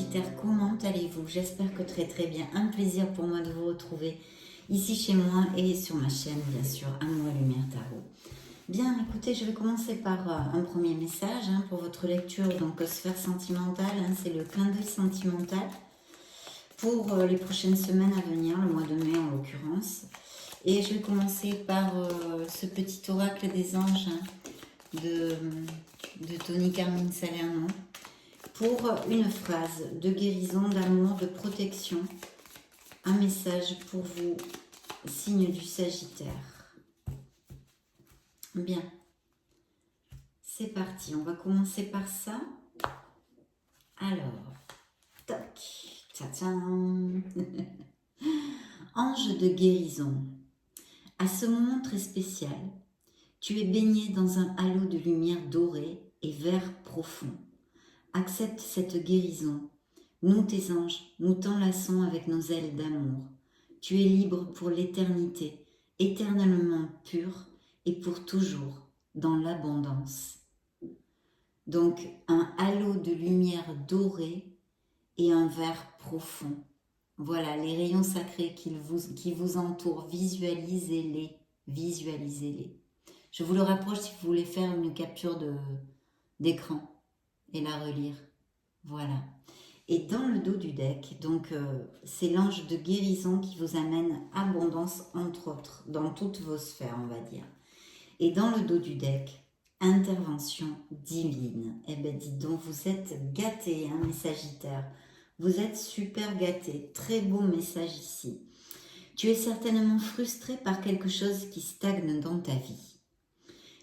Sagittaire, comment allez-vous? J'espère que très très bien. Un plaisir pour moi de vous retrouver ici chez moi et sur ma chaîne, bien sûr, Amour et Lumière Tarot. Bien, écoutez, je vais commencer par un premier message pour votre lecture, donc sphère sentimentale, c'est le clin d'œil sentimental pour les prochaines semaines à venir, le mois de mai en l'occurrence. Et je vais commencer par ce petit oracle des anges de Tony Carmine Salerno. Pour une phrase de guérison, d'amour, de protection, un message pour vous, signe du Sagittaire. Bien, c'est parti, on va commencer par ça. Alors, toc, tcha-tchan. Ange de guérison, à ce moment très spécial, tu es baigné dans un halo de lumière dorée et vert profond. Accepte cette guérison. Nous, tes anges, nous t'enlaçons avec nos ailes d'amour. Tu es libre pour l'éternité, éternellement pur et pour toujours, dans l'abondance. Donc, un halo de lumière dorée et un vert profond. Voilà, les rayons sacrés qui vous entourent, visualisez-les, visualisez-les. Je vous le rapproche si vous voulez faire une capture d'écran et la relire. Voilà. Et dans le dos du deck, donc c'est l'ange de guérison qui vous amène abondance, entre autres, dans toutes vos sphères, on va dire. Et dans le dos du deck, intervention divine. Eh bien, dites donc, vous êtes gâtés, mes Sagittaires. Vous êtes super gâtés. Très beau message ici. Tu es certainement frustré par quelque chose qui stagne dans ta vie.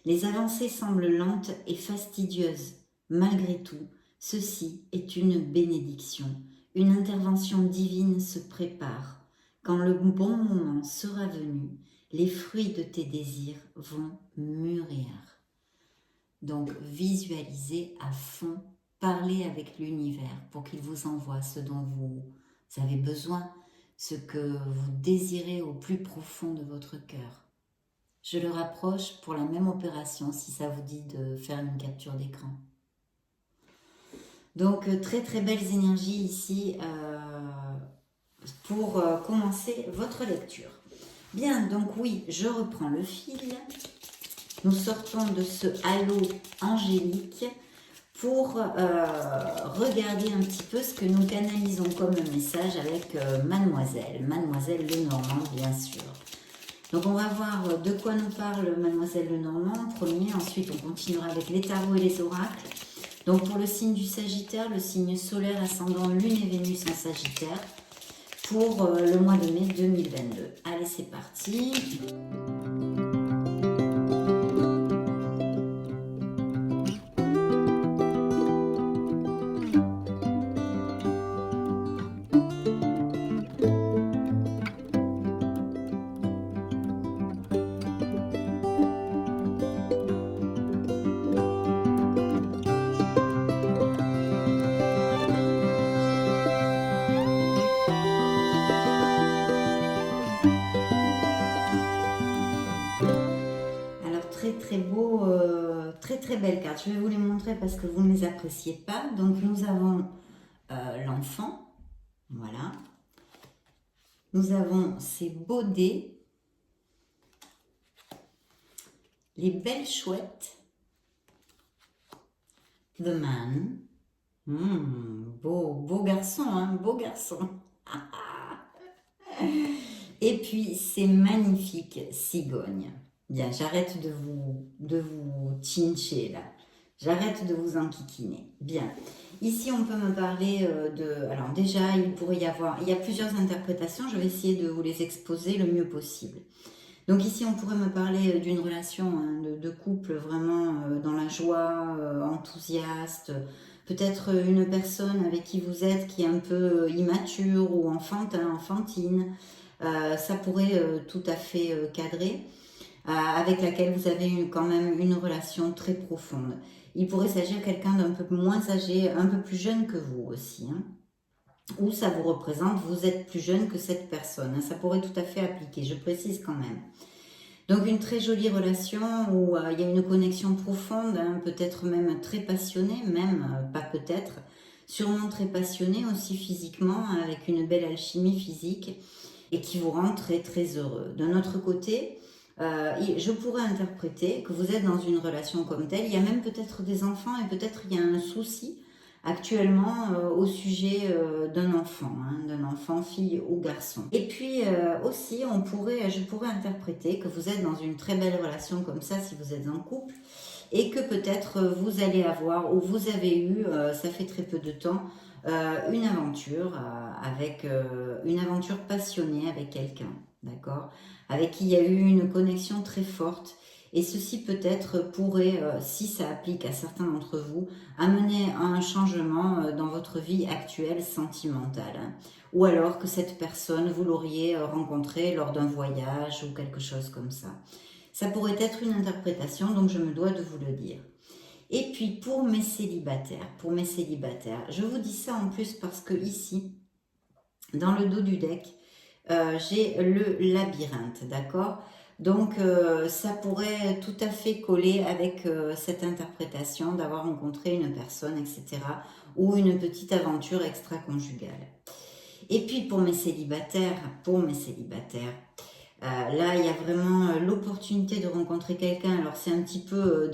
Les avancées semblent lentes et fastidieuses. Malgré tout, ceci est une bénédiction. Une intervention divine se prépare. Quand le bon moment sera venu, les fruits de tes désirs vont mûrir. Donc, visualisez à fond, parlez avec l'univers pour qu'il vous envoie ce dont vous avez besoin, ce que vous désirez au plus profond de votre cœur. Je le rapproche pour la même opération si ça vous dit de faire une capture d'écran. Donc, très très belles énergies ici pour commencer votre lecture. Bien, donc oui, je reprends le fil. Nous sortons de ce halo angélique pour regarder un petit peu ce que nous canalisons comme message avec Mademoiselle Lenormand, bien sûr. Donc, on va voir de quoi nous parle Mademoiselle Lenormand, premier. Ensuite, on continuera avec les tarots et les oracles. Donc, pour le signe du Sagittaire, le signe solaire ascendant Lune et Vénus en Sagittaire, pour le mois de mai 2022. Allez, c'est parti. Très beau, très belle carte. Je vais vous les montrer parce que vous ne les appréciez pas. Donc nous avons l'enfant, voilà. Nous avons ces beaux dés, les belles chouettes, the man, beau garçon, beau garçon. Et puis ces magnifiques cigognes. Bien, j'arrête de vous chincher là. J'arrête de vous enquiquiner. Bien. Ici, on peut me parler de... Alors déjà, il y a plusieurs interprétations. Je vais essayer de vous les exposer le mieux possible. Donc ici, on pourrait me parler d'une relation de couple vraiment dans la joie, enthousiaste. Peut-être une personne avec qui vous êtes qui est un peu immature ou enfantine. Ça pourrait tout à fait cadrer. Avec laquelle vous avez quand même une relation très profonde. Il pourrait s'agir de quelqu'un d'un peu moins âgé, un peu plus jeune que vous aussi. Ou ça vous représente, vous êtes plus jeune que cette personne. Ça pourrait tout à fait appliquer, je précise quand même. Donc une très jolie relation où il y a une connexion profonde, peut-être même très passionnée, même, pas peut-être, sûrement très passionné aussi physiquement, hein, avec une belle alchimie physique, et qui vous rend très très heureux. D'un autre côté, je pourrais interpréter que vous êtes dans une relation comme telle, il y a même peut-être des enfants et peut-être il y a un souci actuellement au sujet d'un enfant, fille ou garçon. Et puis aussi, je pourrais interpréter que vous êtes dans une très belle relation comme ça si vous êtes en couple, et que peut-être vous allez avoir, ou vous avez eu, ça fait très peu de temps, une aventure une aventure passionnée avec quelqu'un, d'accord, avec qui il y a eu une connexion très forte. Et ceci peut-être pourrait, si ça applique à certains d'entre vous, amener à un changement dans votre vie actuelle sentimentale, hein. Ou alors que cette personne, vous l'auriez rencontrée lors d'un voyage ou quelque chose comme ça. Ça pourrait être une interprétation, donc je me dois de vous le dire. Et puis pour mes célibataires, je vous dis ça en plus parce que ici, dans le dos du deck, j'ai le labyrinthe, d'accord? Donc ça pourrait tout à fait coller avec cette interprétation d'avoir rencontré une personne, etc. Ou une petite aventure extra-conjugale. Et puis pour mes célibataires, là, il y a vraiment l'opportunité de rencontrer quelqu'un. Alors, c'est un petit peu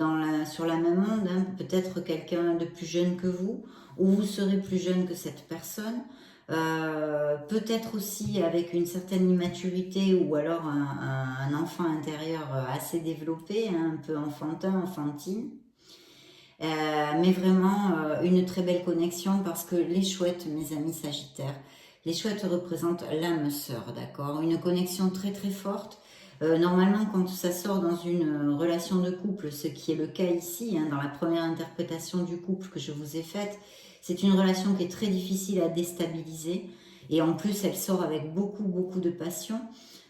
sur la même onde, hein, peut-être quelqu'un de plus jeune que vous, ou vous serez plus jeune que cette personne. Peut-être aussi avec une certaine immaturité, ou alors un enfant intérieur assez développé, hein, un peu enfantin, enfantine. Mais vraiment une très belle connexion, parce que les chouettes, mes amis sagittaires, les chouettes représentent l'âme sœur, d'accord? Une connexion très très forte. Normalement, quand ça sort dans une relation de couple, ce qui est le cas ici, hein, dans la première interprétation du couple que je vous ai faite, c'est une relation qui est très difficile à déstabiliser. Et en plus, elle sort avec beaucoup beaucoup de passion.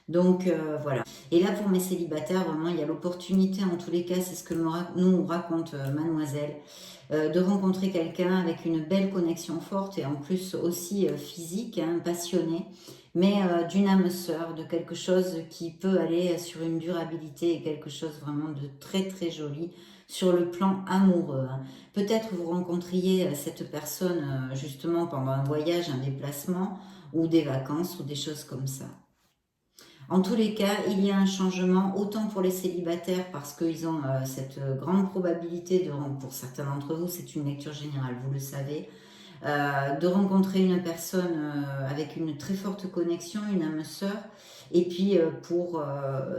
Donc voilà. Et là, pour mes célibataires, vraiment, il y a l'opportunité, en tous les cas, c'est ce que nous raconte Mademoiselle, de rencontrer quelqu'un avec une belle connexion forte, et en plus aussi physique, hein, passionné, mais d'une âme sœur, de quelque chose qui peut aller sur une durabilité, et quelque chose vraiment de très très joli sur le plan amoureux, hein. Peut-être vous rencontriez cette personne justement pendant un voyage, un déplacement, ou des vacances, ou des choses comme ça. En tous les cas, il y a un changement, autant pour les célibataires, parce qu'ils ont cette grande probabilité, pour certains d'entre vous, c'est une lecture générale, vous le savez, de rencontrer une personne avec une très forte connexion, une âme sœur. Et puis pour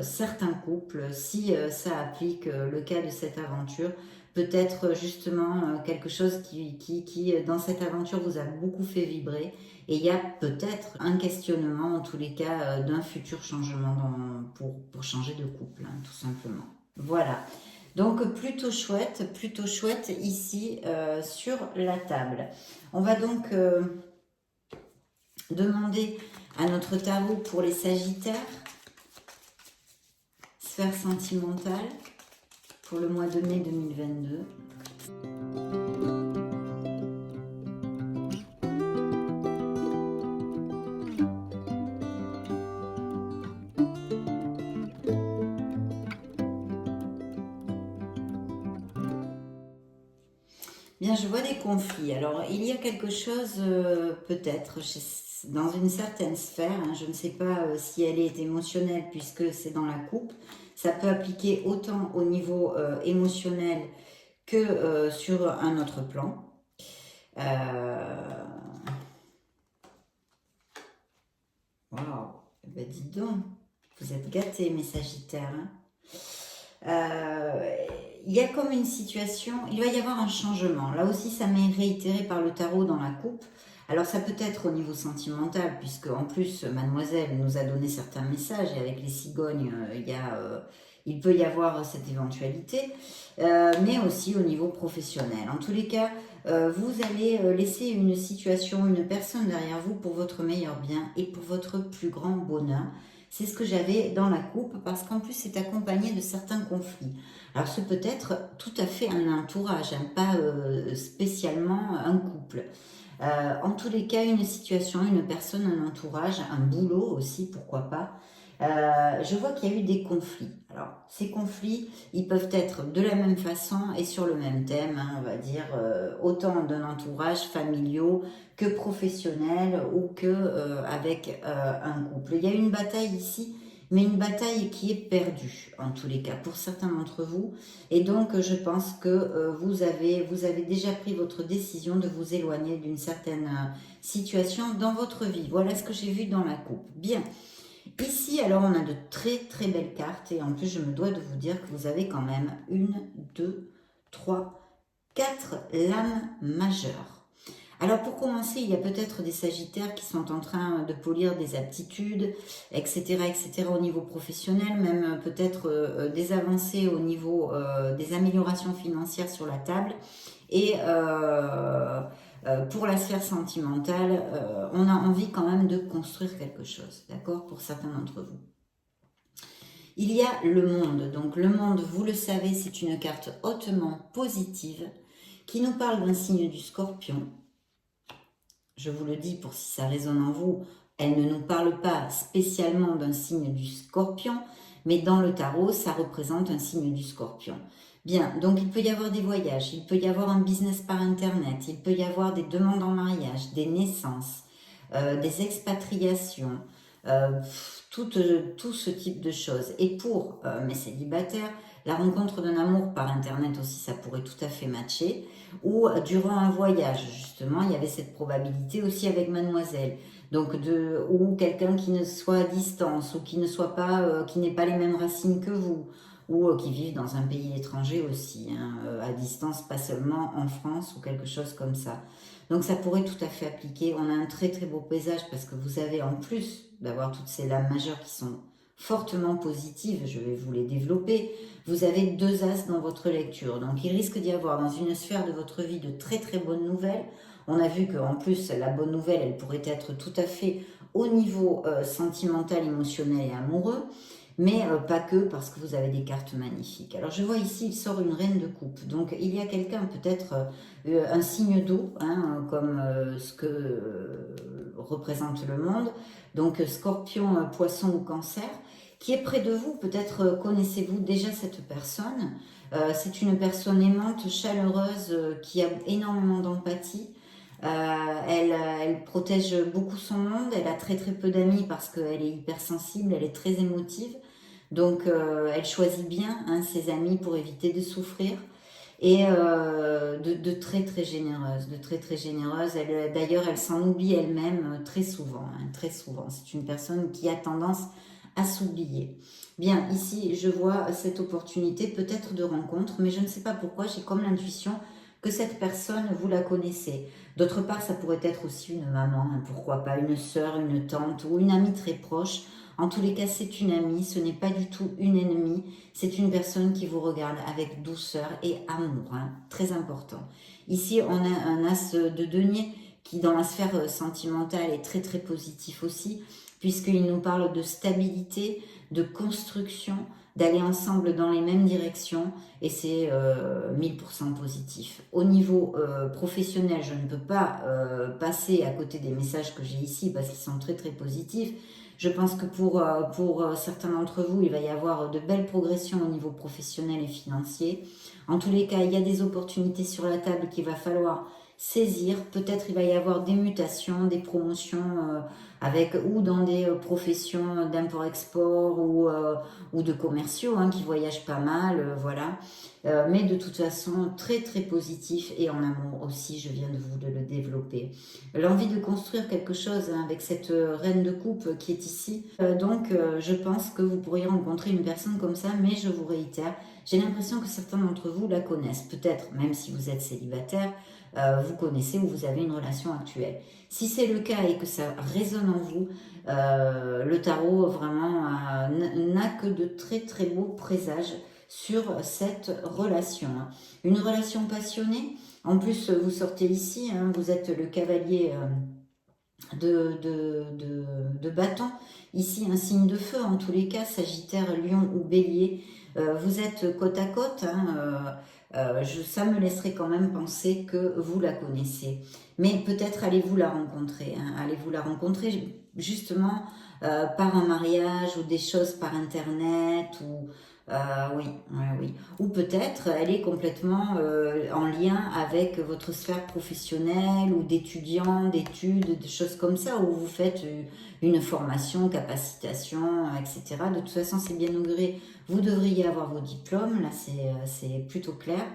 certains couples, si ça applique le cas de cette aventure, peut-être justement quelque chose qui, dans cette aventure, vous a beaucoup fait vibrer. Et il y a peut-être un questionnement, en tous les cas, d'un futur changement pour changer de couple, hein, tout simplement. Voilà. Donc plutôt chouette ici sur la table. On va donc demander à notre tarot pour les Sagittaires, sphère sentimentale, pour le mois de mai 2022. Bien, je vois des conflits. Alors, il y a quelque chose, peut-être, dans une certaine sphère, hein, je ne sais pas si elle est émotionnelle, puisque c'est dans la coupe. Ça peut appliquer autant au niveau émotionnel que sur un autre plan. Waouh, ben dis donc, vous êtes gâtés, mes Sagittaires, hein. Il y a comme une situation, il va y avoir un changement. Là aussi, ça m'est réitéré par le tarot dans la coupe. Alors, ça peut être au niveau sentimental, puisque en plus, Mademoiselle nous a donné certains messages, et avec les cigognes, il peut y avoir cette éventualité, mais aussi au niveau professionnel. En tous les cas, vous allez laisser une situation, une personne derrière vous pour votre meilleur bien et pour votre plus grand bonheur. C'est ce que j'avais dans la coupe, parce qu'en plus c'est accompagné de certains conflits. Alors ce peut être tout à fait un entourage, hein, pas spécialement un couple. En tous les cas, une situation, une personne, un entourage, un boulot aussi, pourquoi pas. Je vois qu'il y a eu des conflits. Alors, ces conflits, ils peuvent être de la même façon et sur le même thème, hein, on va dire, autant d'un entourage familiaux que professionnel ou que avec un couple. Il y a une bataille ici, mais une bataille qui est perdue, en tous les cas, pour certains d'entre vous. Et donc, je pense que vous avez déjà pris votre décision de vous éloigner d'une certaine situation dans votre vie. Voilà ce que j'ai vu dans la coupe. Bien. Ici, alors, on a de très très belles cartes et en plus, je me dois de vous dire que vous avez quand même une, deux, trois, quatre lames majeures. Alors, pour commencer, il y a peut-être des sagittaires qui sont en train de polir des aptitudes, etc., au niveau professionnel, même peut-être des avancées au niveau des améliorations financières sur la table. Et pour la sphère sentimentale, on a envie quand même de construire quelque chose, d'accord, pour certains d'entre vous. Il y a le monde. Donc le monde, vous le savez, c'est une carte hautement positive qui nous parle d'un signe du Scorpion. Je vous le dis pour si ça résonne en vous, elle ne nous parle pas spécialement d'un signe du Scorpion, mais dans le tarot, ça représente un signe du Scorpion. Bien, donc il peut y avoir des voyages, il peut y avoir un business par Internet, il peut y avoir des demandes en mariage, des naissances, des expatriations, tout ce type de choses. Et pour mes célibataires, la rencontre d'un amour par Internet aussi, ça pourrait tout à fait matcher. Ou durant un voyage, justement, il y avait cette probabilité aussi avec mademoiselle. Donc, ou quelqu'un qui ne soit à distance, ou qui ne soit pas, qui n'ait pas les mêmes racines que vous, ou qui vivent dans un pays étranger aussi, hein, à distance, pas seulement en France ou quelque chose comme ça. Donc ça pourrait tout à fait appliquer. On a un très très beau paysage parce que vous avez, en plus d'avoir toutes ces lames majeures qui sont fortement positives, je vais vous les développer, vous avez deux as dans votre lecture. Donc il risque d'y avoir dans une sphère de votre vie de très très bonnes nouvelles. On a vu qu'en plus la bonne nouvelle, elle pourrait être tout à fait au niveau sentimental, émotionnel et amoureux. Mais pas que, parce que vous avez des cartes magnifiques. Alors je vois ici, il sort une reine de coupe. Donc il y a quelqu'un, peut-être un signe d'eau, hein, comme ce que représente le monde. Donc scorpion, poisson ou cancer, qui est près de vous. Peut-être connaissez-vous déjà cette personne. C'est une personne aimante, chaleureuse, qui a énormément d'empathie. Elle protège beaucoup son monde, elle a très très peu d'amis parce qu'elle est hypersensible, elle est très émotive. Donc elle choisit bien, hein, ses amis pour éviter de souffrir. Et de très très généreuse, de très très généreuse. D'ailleurs, elle s'en oublie elle-même très souvent, hein, très souvent. C'est une personne qui a tendance à s'oublier. Bien, ici, je vois cette opportunité peut-être de rencontre, mais je ne sais pas pourquoi, j'ai comme l'intuition que cette personne, vous la connaissez. D'autre part, ça pourrait être aussi une maman, hein, pourquoi pas, une sœur, une tante ou une amie très proche. En tous les cas, c'est une amie, ce n'est pas du tout une ennemie, c'est une personne qui vous regarde avec douceur et amour, hein, très important. Ici, on a un as de denier qui, dans la sphère sentimentale, est très très positif aussi, puisqu'il nous parle de stabilité, de construction, d'aller ensemble dans les mêmes directions, et c'est 1000% positif. Au niveau professionnel, je ne peux pas passer à côté des messages que j'ai ici parce qu'ils sont très très positifs. Je pense que pour certains d'entre vous, il va y avoir de belles progressions au niveau professionnel et financier. En tous les cas, il y a des opportunités sur la table qu'il va falloir saisir. Peut-être il va y avoir des mutations, des promotions avec ou dans des professions d'import-export ou de commerciaux hein, qui voyagent pas mal, voilà. Mais de toute façon, très très positif et en amour aussi, je viens de vous le développer. L'envie de construire quelque chose hein, avec cette reine de coupe qui est ici. Donc, je pense que vous pourriez rencontrer une personne comme ça, mais je vous réitère, j'ai l'impression que certains d'entre vous la connaissent. Peut-être, même si vous êtes célibataire, vous connaissez ou vous avez une relation actuelle. Si c'est le cas et que ça résonne en vous, le tarot vraiment n'a que de très très beaux présages sur cette relation. Une relation passionnée. En plus, vous sortez ici, hein, vous êtes le cavalier de bâton. Ici, un signe de feu, en tous les cas, Sagittaire, Lion ou Bélier. Vous êtes côte à côte, hein, Ça me laisserait quand même penser que vous la connaissez. Mais peut-être allez-vous la rencontrer, hein, allez-vous la rencontrer justement par un mariage ou des choses par internet ou oui, oui, oui. Ou peut-être elle est complètement en lien avec votre sphère professionnelle ou d'étudiants, d'études, des choses comme ça, où vous faites une formation, capacitation, etc. De toute façon, c'est bien auguré. Vous devriez avoir vos diplômes, là c'est plutôt clair.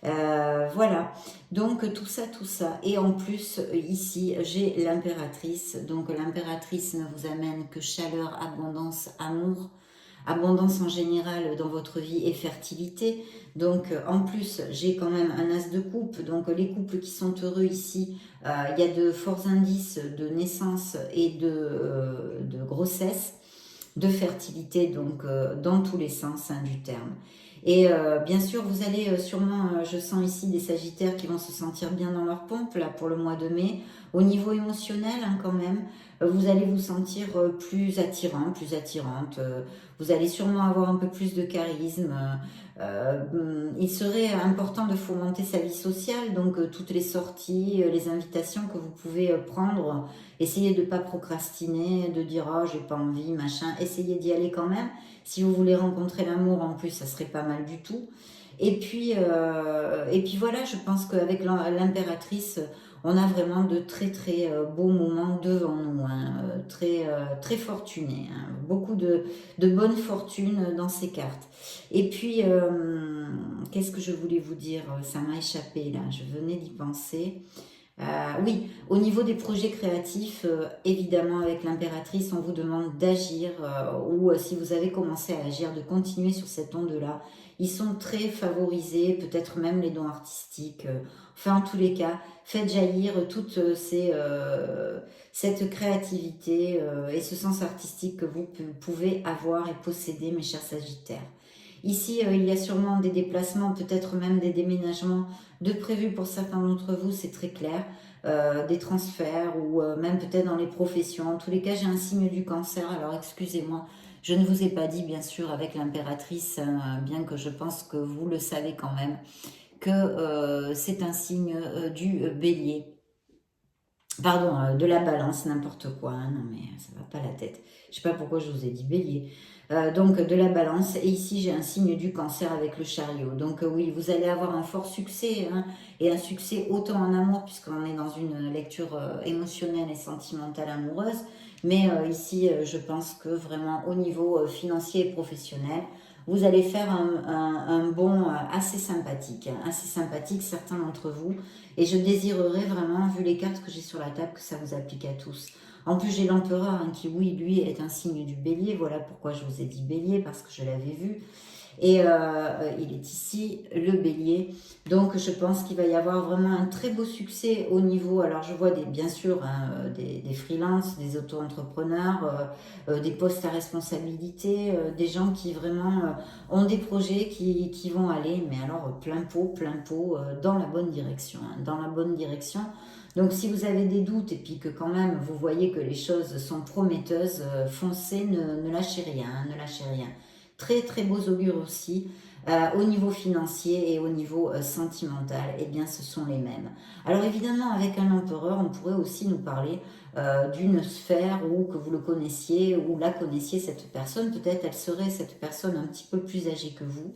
Voilà, donc tout ça, tout ça. Et en plus, ici, j'ai l'impératrice. Donc l'impératrice ne vous amène que chaleur, abondance, amour, abondance en général dans votre vie et fertilité. Donc en plus, j'ai quand même un as de coupe. Donc les couples qui sont heureux ici, il y a de forts indices de naissance et de grossesse, de fertilité, donc dans tous les sens hein, du terme. Et bien sûr, vous allez sûrement, je sens ici des sagittaires qui vont se sentir bien dans leur pompe, là, pour le mois de mai. Au niveau émotionnel, hein, quand même, vous allez vous sentir plus attirant, plus attirante. Vous allez sûrement avoir un peu plus de charisme. Il serait important de fomenter sa vie sociale, donc toutes les sorties, les invitations que vous pouvez prendre, essayez de ne pas procrastiner, de dire « oh, j'ai pas envie, machin », essayez d'y aller quand même. Si vous voulez rencontrer l'amour, en plus, ça serait pas mal du tout. Et puis voilà, je pense qu'avec l'impératrice, on a vraiment de très très beaux moments devant nous, hein, très fortunés, hein, beaucoup de bonne fortune dans ces cartes. Et puis, qu'est-ce que je voulais vous dire? Ça m'a échappé là, je venais d'y penser. Oui, au niveau des projets créatifs, évidemment avec l'impératrice, on vous demande d'agir ou si vous avez commencé à agir, de continuer sur cette onde-là. Ils sont très favorisés, peut-être même les dons artistiques. Enfin, en tous les cas, faites jaillir toute cette créativité et ce sens artistique que vous pouvez avoir et posséder, mes chers Sagittaires. Ici, il y a sûrement des déplacements, peut-être même des déménagements de prévus pour certains d'entre vous, c'est très clair. Des transferts ou même peut-être dans les professions. En tous les cas, j'ai un signe du cancer, alors excusez-moi. Je ne vous ai pas dit, bien sûr, avec l'impératrice, bien que je pense que vous le savez quand même, que c'est un signe du bélier. Pardon, de la balance, n'importe quoi. Hein, non, mais ça va pas la tête. Je sais pas pourquoi je vous ai dit bélier. Donc de la balance. Et ici, j'ai un signe du cancer avec le chariot. Donc oui, vous allez avoir un fort succès. Hein, et un succès autant en amour, puisqu'on est dans une lecture émotionnelle et sentimentale amoureuse. Mais ici, je pense que vraiment au niveau financier et professionnel, vous allez faire un bond assez sympathique. Hein, assez sympathique, certains d'entre vous. Et je désirerais vraiment, vu les cartes que j'ai sur la table, que ça vous applique à tous. En plus, j'ai l'empereur hein, qui, oui, lui, est un signe du bélier. Voilà pourquoi je vous ai dit bélier, parce que je l'avais vu. Et il est ici, le bélier. Donc, je pense qu'il va y avoir vraiment un très beau succès au niveau... Alors, je vois bien sûr hein, des freelances, des auto-entrepreneurs, des postes à responsabilité, des gens qui vraiment ont des projets qui vont aller, mais alors plein pot, dans la bonne direction. Hein, dans la bonne direction. Donc, si vous avez des doutes et puis que quand même vous voyez que les choses sont prometteuses, foncez, ne lâchez rien, hein, ne lâchez rien. Très très beaux augures aussi. Au niveau financier et au niveau sentimental, eh bien ce sont les mêmes. Alors évidemment avec un empereur, on pourrait aussi nous parler d'une sphère où que vous le connaissiez ou la connaissiez cette personne, peut-être elle serait cette personne un petit peu plus âgée que vous.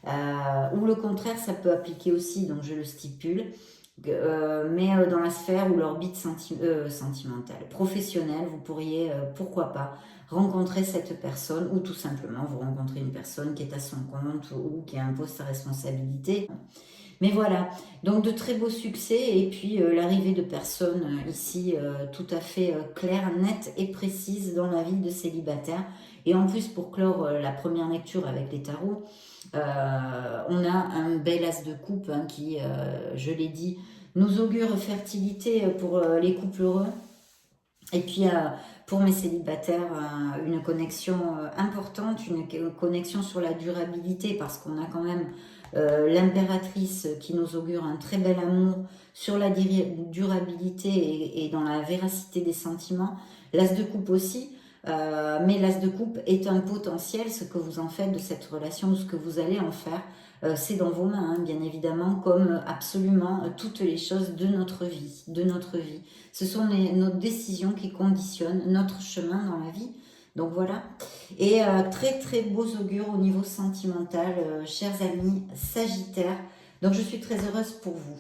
Ou le contraire, ça peut appliquer aussi, donc je le stipule, mais dans la sphère ou l'orbite sentimentale. Professionnelle, vous pourriez, pourquoi pas, rencontrer cette personne ou tout simplement vous rencontrez une personne qui est à son compte ou qui a un poste à responsabilité. Mais voilà, donc de très beaux succès et puis l'arrivée de personnes ici tout à fait claires, nettes et précises dans la vie de célibataires. Et en plus, pour clore la première lecture avec les tarots, on a un bel as de coupe hein, qui, je l'ai dit, nous augure fertilité pour les couples heureux. Et puis, pour mes célibataires, une connexion importante, une connexion sur la durabilité, parce qu'on a quand même l'impératrice qui nous augure un très bel amour sur la durabilité et dans la véracité des sentiments. L'as de coupe aussi, mais l'as de coupe est un potentiel, ce que vous en faites de cette relation ou ce que vous allez en faire c'est dans vos mains, hein, bien évidemment, comme absolument toutes les choses de notre vie, Ce sont nos décisions qui conditionnent notre chemin dans la vie. Donc voilà. Et très très beaux augures au niveau sentimental, chers amis Sagittaires. Donc je suis très heureuse pour vous.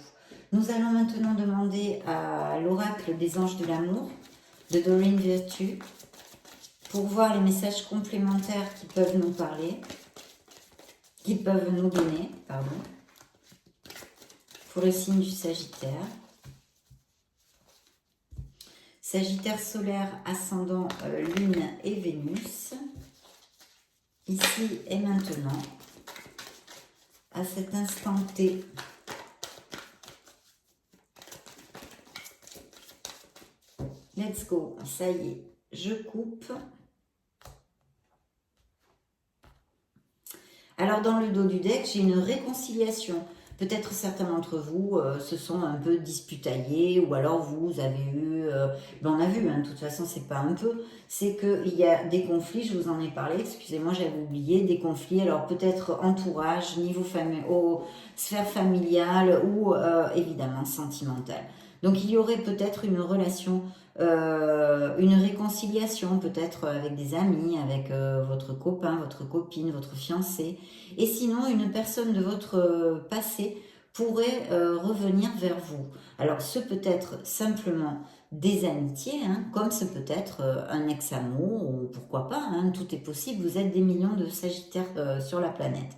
Nous allons maintenant demander à l'oracle des anges de l'amour, de Doreen Virtue, pour voir les messages complémentaires qui peuvent nous parler, qui peuvent nous donner, pardon, pour le signe du Sagittaire. Sagittaire solaire, ascendant Lune et Vénus, ici et maintenant, à cet instant T. Let's go, ça y est, je coupe. Alors dans le dos du deck, j'ai une réconciliation. Peut-être certains d'entre vous se sont un peu disputaillés, ou alors vous avez eu, on a vu, hein, de toute façon c'est pas un peu, c'est qu'il y a des conflits, je vous en ai parlé, excusez-moi j'avais oublié, des conflits, alors peut-être entourage, niveau sphère familiale ou évidemment sentimentale. Donc il y aurait peut-être une relation, une réconciliation peut-être avec des amis, avec votre copain, votre copine, votre fiancé. Et sinon, une personne de votre passé pourrait revenir vers vous. Alors, ce peut être simplement des amitiés, hein, comme ce peut être un ex-amour, ou pourquoi pas, hein, tout est possible. Vous êtes des millions de Sagittaires sur la planète.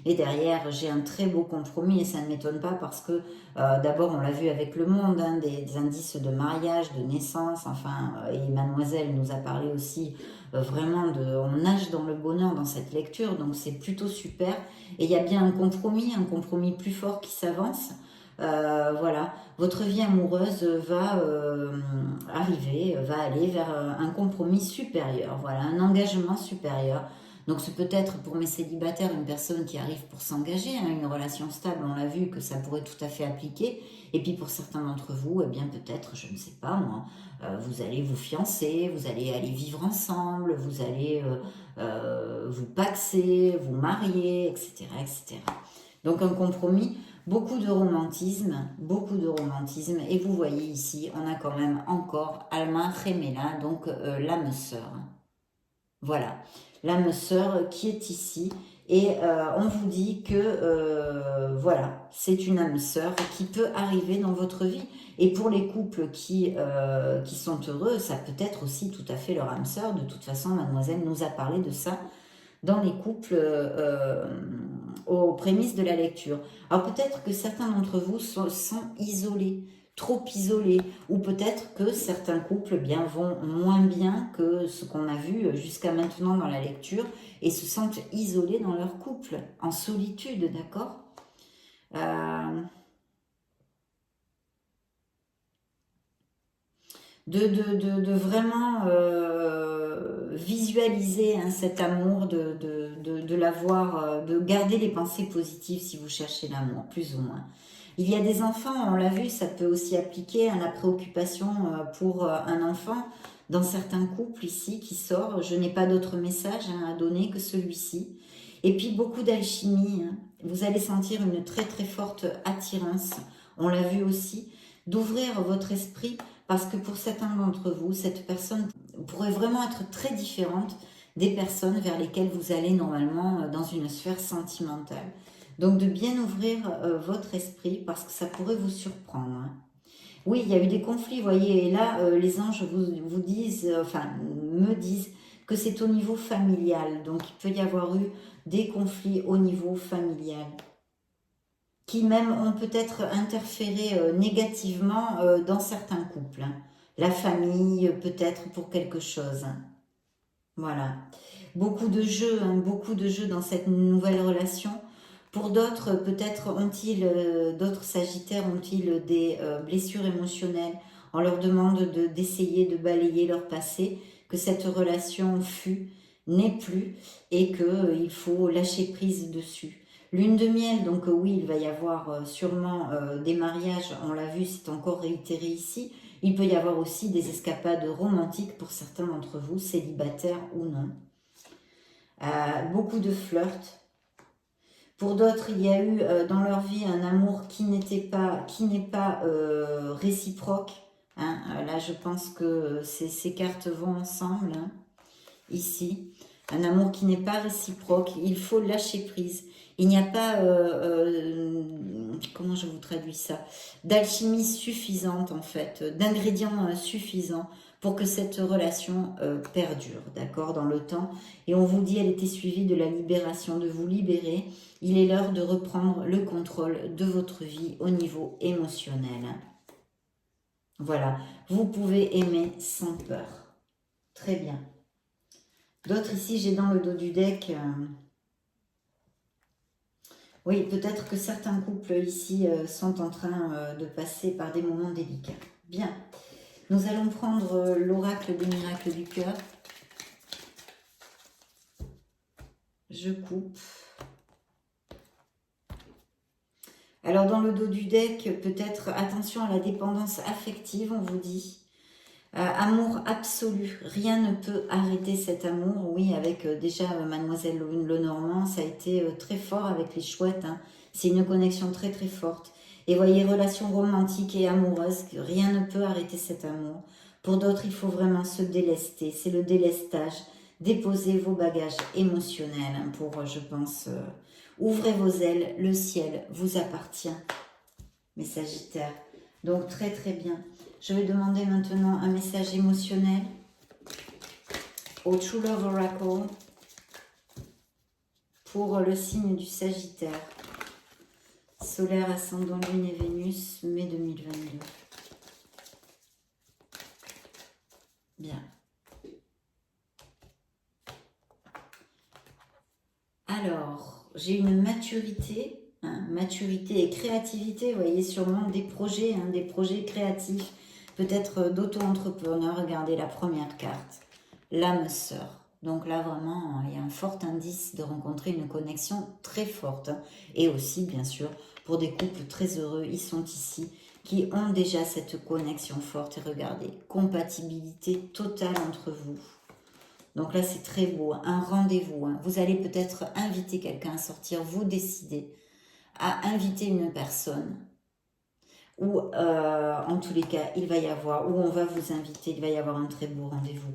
Et derrière, j'ai un très beau compromis et ça ne m'étonne pas parce que d'abord, on l'a vu avec le monde, hein, des indices de mariage, de naissance, enfin, et mademoiselle nous a parlé aussi vraiment on nage dans le bonheur dans cette lecture, donc c'est plutôt super. Et il y a bien un compromis plus fort qui s'avance. Voilà, votre vie amoureuse va va aller vers un compromis supérieur, voilà, un engagement supérieur. Donc c'est peut-être pour mes célibataires une personne qui arrive pour s'engager, hein, une relation stable, on l'a vu que ça pourrait tout à fait appliquer. Et puis pour certains d'entre vous, eh bien peut-être, je ne sais pas moi, vous allez vous fiancer, vous allez aller vivre ensemble, vous allez vous paxer, vous marier, etc., etc. Donc un compromis, beaucoup de romantisme, et vous voyez ici, on a quand même encore Alma Gemela, donc l'âme sœur. Voilà, l'âme sœur qui est ici. Et on vous dit que, voilà, c'est une âme sœur qui peut arriver dans votre vie. Et pour les couples qui sont heureux, ça peut être aussi tout à fait leur âme sœur. De toute façon, mademoiselle nous a parlé de ça dans les couples aux prémices de la lecture. Alors peut-être que certains d'entre vous sont isolés, trop isolés, ou peut-être que certains couples bien vont moins bien que ce qu'on a vu jusqu'à maintenant dans la lecture et se sentent isolés dans leur couple, en solitude, d'accord de vraiment visualiser hein, cet amour, de l'avoir, de garder les pensées positives si vous cherchez l'amour, plus ou moins. Il y a des enfants, on l'a vu, ça peut aussi appliquer à la préoccupation pour un enfant. Dans certains couples ici qui sort, je n'ai pas d'autre message hein, à donner que celui-ci. Et puis beaucoup d'alchimie, hein. Vous allez sentir une très très forte attirance, on l'a vu aussi, d'ouvrir votre esprit parce que pour certains d'entre vous, cette personne pourrait vraiment être très différente des personnes vers lesquelles vous allez normalement dans une sphère sentimentale. Donc de bien ouvrir votre esprit parce que ça pourrait vous surprendre. Hein. Oui, il y a eu des conflits, vous voyez, et là, les anges vous disent, me disent que c'est au niveau familial. Donc il peut y avoir eu des conflits au niveau familial qui même ont peut-être interféré négativement dans certains couples. Hein. La famille, peut-être pour quelque chose. Hein. Voilà. Beaucoup de jeux, hein, beaucoup de jeux dans cette nouvelle relation. Pour d'autres, peut-être d'autres Sagittaires ont-ils des blessures émotionnelles. On leur demande d'essayer de balayer leur passé, que cette relation n'est plus, et qu'il faut lâcher prise dessus. Lune de miel, donc oui, il va y avoir sûrement des mariages, on l'a vu, c'est encore réitéré ici. Il peut y avoir aussi des escapades romantiques pour certains d'entre vous, célibataires ou non. Beaucoup de flirts, Pour d'autres, il y a eu dans leur vie un amour qui n'est pas réciproque. Hein. Là, je pense que ces cartes vont ensemble, hein, ici. Un amour qui n'est pas réciproque. Il faut lâcher prise. Il n'y a pas, comment je vous traduis ça, d'alchimie suffisante en fait, d'ingrédients suffisants pour que cette relation perdure, d'accord, dans le temps. Et on vous dit, elle était suivie de la libération, de vous libérer. Il est l'heure de reprendre le contrôle de votre vie au niveau émotionnel. Voilà, vous pouvez aimer sans peur. Très bien. D'autres ici, j'ai dans le dos du deck... Oui, peut-être que certains couples ici sont en train de passer par des moments délicats. Bien. Nous allons prendre l'oracle des miracles du cœur. Je coupe. Alors, dans le dos du deck, peut-être attention à la dépendance affective, on vous dit. Amour absolu, rien ne peut arrêter cet amour. Oui, avec déjà Mademoiselle Lenormand, ça a été très fort avec les chouettes. Hein. C'est une connexion très très forte. Et voyez, relation romantique et amoureuse, rien ne peut arrêter cet amour. Pour d'autres, il faut vraiment se délester. C'est le délestage. Déposez vos bagages émotionnels hein, pour, je pense, ouvrez vos ailes. Le ciel vous appartient, mes Sagittaires. Donc très très bien. Je vais demander maintenant un message émotionnel au True Love Oracle pour le signe du Sagittaire. Solaire, ascendant, Lune et Vénus, mai 2022. Bien. Alors, j'ai une maturité, hein, maturité et créativité, vous voyez, sûrement des projets créatifs, peut-être d'auto-entrepreneur. Regardez la première carte, l'âme sœur. Donc là, vraiment, il y a un fort indice de rencontrer une connexion très forte. Hein. Et aussi, bien sûr, pour des couples très heureux, ils sont ici, qui ont déjà cette connexion forte. Et regardez, compatibilité totale entre vous. Donc là, c'est très beau, un rendez-vous. Hein. Vous allez peut-être inviter quelqu'un à sortir, vous décidez à inviter une personne. Ou en tous les cas, il va y avoir, ou on va vous inviter, il va y avoir un très beau rendez-vous.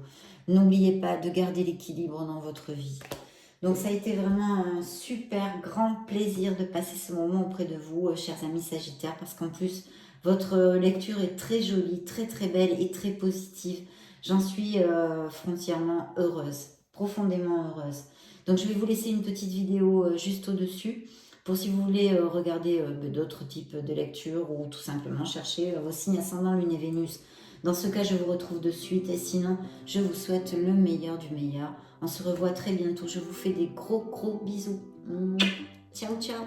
N'oubliez pas de garder l'équilibre dans votre vie. Donc ça a été vraiment un super grand plaisir de passer ce moment auprès de vous, chers amis Sagittaires, parce qu'en plus, votre lecture est très jolie, très très belle et très positive. J'en suis foncièrement heureuse, profondément heureuse. Donc je vais vous laisser une petite vidéo juste au-dessus pour si vous voulez regarder d'autres types de lectures ou tout simplement chercher vos signes ascendants, Lune et Vénus. Dans ce cas, je vous retrouve de suite et sinon, je vous souhaite le meilleur du meilleur. On se revoit très bientôt. Je vous fais des gros bisous. Ciao, ciao.